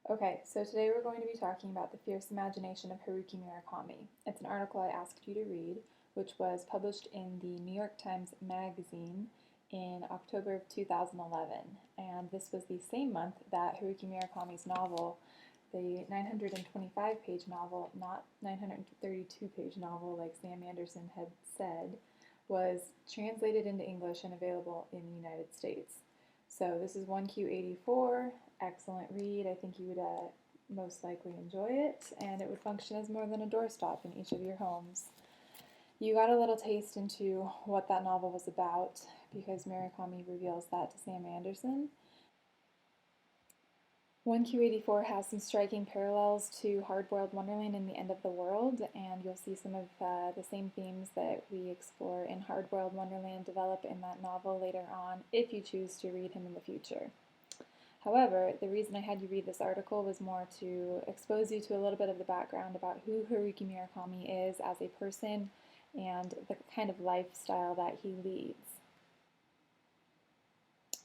Okay, so today we're going to be talking about The Fierce Imagination of Haruki Murakami. It's an article I asked you to read, which was published in the New York Times Magazine in October of 2011. And this was the same month that Haruki Murakami's novel, the 925-page novel, not 932-page novel like Sam Anderson had said, was translated into English and available in the United States. So this is 1Q84, excellent read. I think you would most likely enjoy it, and it would function as more than a doorstop in each of your homes. You got a little taste into what that novel was about because Murakami reveals that to Sam Anderson. 1Q84 has some striking parallels to Hard-Boiled Wonderland and the End of the World, and you'll see some of the same themes that we explore in Hard-Boiled Wonderland develop in that novel later on if you choose to read him in the future. However, the reason I had you read this article was more to expose you to a little bit of the background about who Haruki Murakami is as a person and the kind of lifestyle that he leads.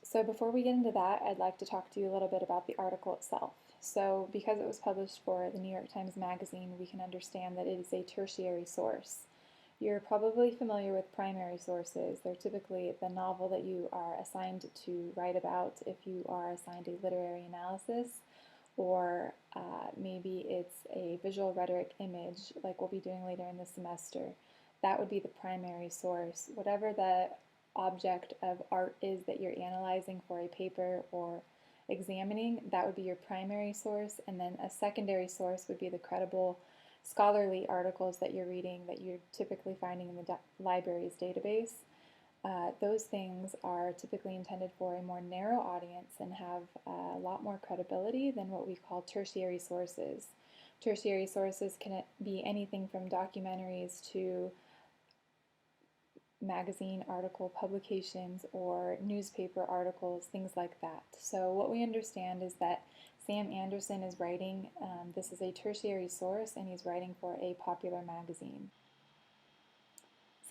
So before we get into that, I'd like to talk to you a little bit about the article itself. So because it was published for the New York Times Magazine, we can understand that it is a tertiary source. You're probably familiar with primary sources. They're typically the novel that you are assigned to write about if you are assigned a literary analysis, or maybe it's a visual rhetoric image like we'll be doing later in the semester. That would be the primary source. Whatever the object of art is that you're analyzing for a paper or examining, that would be your primary source, and then a secondary source would be the credible scholarly articles that you're reading that you're typically finding in the library's database. Those things are typically intended for a more narrow audience and have a lot more credibility than what we call tertiary sources. Tertiary sources can be anything from documentaries to magazine article publications or newspaper articles, things like that. So what we understand is that Sam Anderson is writing, this is a tertiary source, and he's writing for a popular magazine.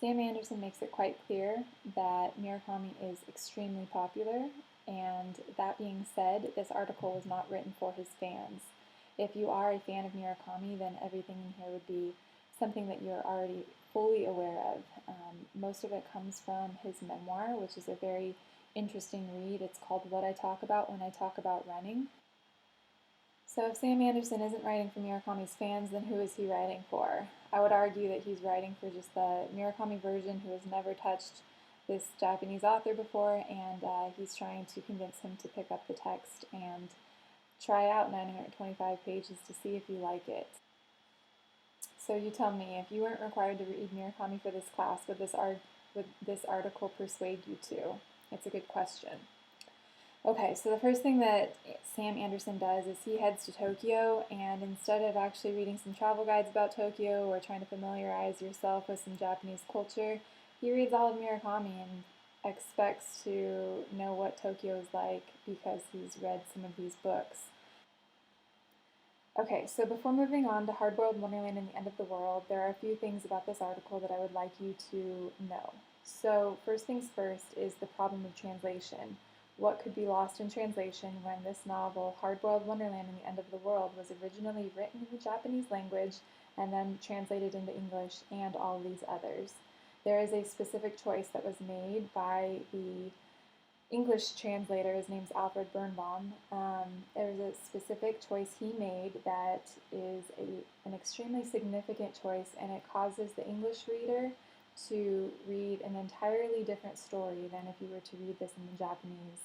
Sam Anderson makes it quite clear that Murakami is extremely popular, and that being said, this article was not written for his fans. If you are a fan of Murakami, then everything in here would be something that you're already fully aware of. Most of it comes from his memoir, which is a very interesting read. It's called What I Talk About When I Talk About Running. So if Sam Anderson isn't writing for Murakami's fans, then who is he writing for? I would argue that he's writing for just the Murakami version who has never touched this Japanese author before, and he's trying to convince him to pick up the text and try out 925 pages to see if you like it. So you tell me, if you weren't required to read Murakami for this class, would this article persuade you to? It's a good question. Okay, so the first thing that Sam Anderson does is he heads to Tokyo, and instead of actually reading some travel guides about Tokyo or trying to familiarize yourself with some Japanese culture, he reads all of Murakami and expects to know what Tokyo is like because he's read some of these books. Okay, so before moving on to Hard-Boiled Wonderland and the End of the World, there are a few things about this article that I would like you to know. So first things first is the problem of translation. What could be lost in translation when this novel, Hard-Boiled Wonderland and the End of the World, was originally written in the Japanese language and then translated into English and all of these others? There is a specific choice that was made by the English translator. His name's Alfred Birnbaum. There's a specific choice he made that is an extremely significant choice, and it causes the English reader to read an entirely different story than if you were to read this in the Japanese,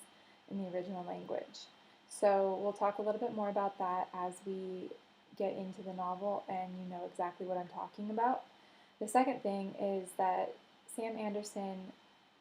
in the original language. So we'll talk a little bit more about that as we get into the novel and you know exactly what I'm talking about. The second thing is that Sam Anderson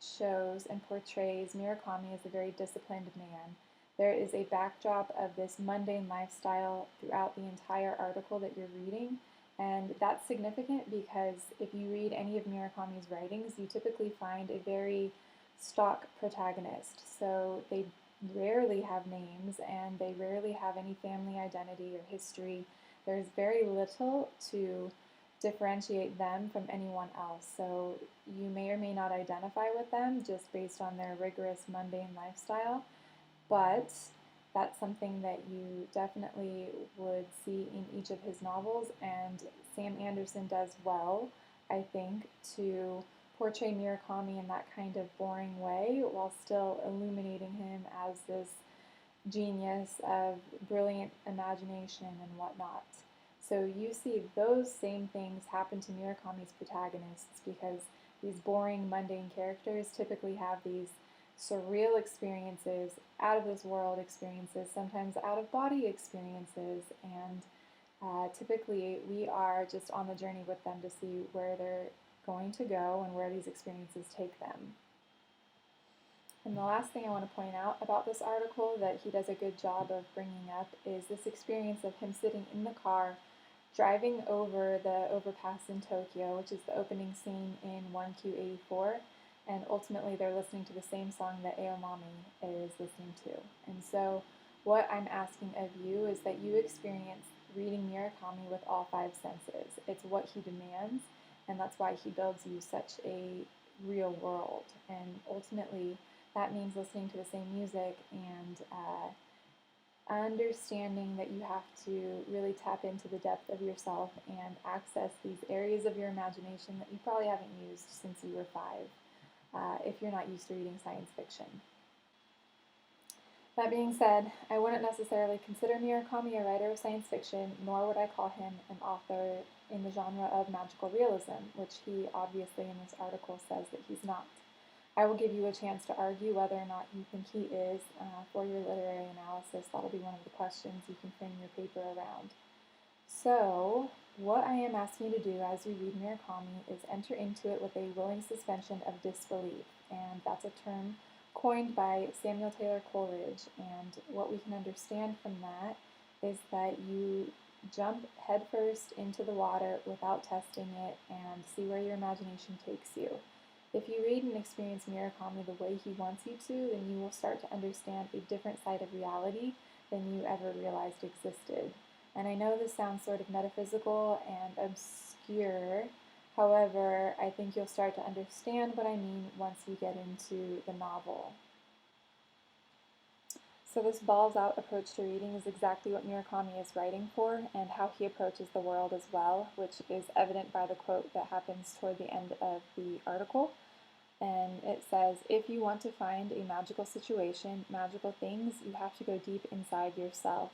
shows and portrays Murakami as a very disciplined man. There is a backdrop of this mundane lifestyle throughout the entire article that you're reading, and that's significant because if you read any of Murakami's writings, you typically find a very stock protagonist. So they rarely have names and they rarely have any family identity or history. There's very little to differentiate them from anyone else. So you may or may not identify with them just based on their rigorous, mundane lifestyle. But That's something that you definitely would see in each of his novels, and Sam Anderson does well, I think, to portray Murakami in that kind of boring way while still illuminating him as this genius of brilliant imagination and whatnot. So you see those same things happen to Murakami's protagonists because these boring, mundane characters typically have these surreal experiences, out of this world experiences, sometimes out of body experiences, and typically we are just on the journey with them to see where they're going to go and where these experiences take them. And the last thing I want to point out about this article that he does a good job of bringing up is this experience of him sitting in the car driving over the overpass in Tokyo, which is the opening scene in 1Q84, and ultimately they're listening to the same song that Aomami is listening to. And so what I'm asking of you is that you experience reading Murakami with all five senses. It's what he demands, and that's why he builds you such a real world. And ultimately, that means listening to the same music and understanding that you have to really tap into the depth of yourself and access these areas of your imagination that you probably haven't used since you were 5, if you're not used to reading science fiction. That being said, I wouldn't necessarily consider Murakami a writer of science fiction, nor would I call him an author in the genre of magical realism, which he obviously in this article says that he's not. I will give you a chance to argue whether or not you think he is for your literary analysis. That'll be one of the questions you can frame your paper around. So, what I am asking you to do as you read Murakami is enter into it with a willing suspension of disbelief, and that's a term coined by Samuel Taylor Coleridge. And what we can understand from that is that you jump headfirst into the water without testing it and see where your imagination takes you. If you read and experience Murakami the way he wants you to, then you will start to understand a different side of reality than you ever realized existed. And I know this sounds sort of metaphysical and obscure, however, I think you'll start to understand what I mean once you get into the novel. So this balls out approach to reading is exactly what Murakami is writing for and how he approaches the world as well, which is evident by the quote that happens toward the end of the article. And it says, if you want to find a magical situation, magical things, you have to go deep inside yourself.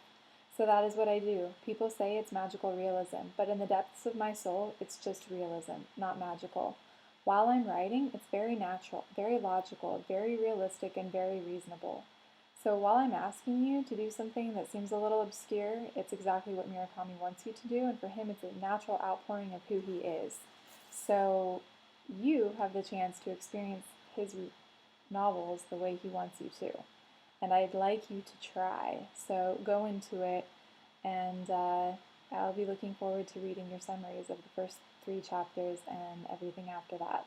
So that is what I do. People say it's magical realism, but in the depths of my soul, it's just realism, not magical. While I'm writing, it's very natural, very logical, very realistic, and very reasonable. So while I'm asking you to do something that seems a little obscure, it's exactly what Murakami wants you to do, and for him it's a natural outpouring of who he is. So you have the chance to experience his novels the way he wants you to. And I'd like you to try. So go into it, and I'll be looking forward to reading your summaries of the first 3 chapters and everything after that.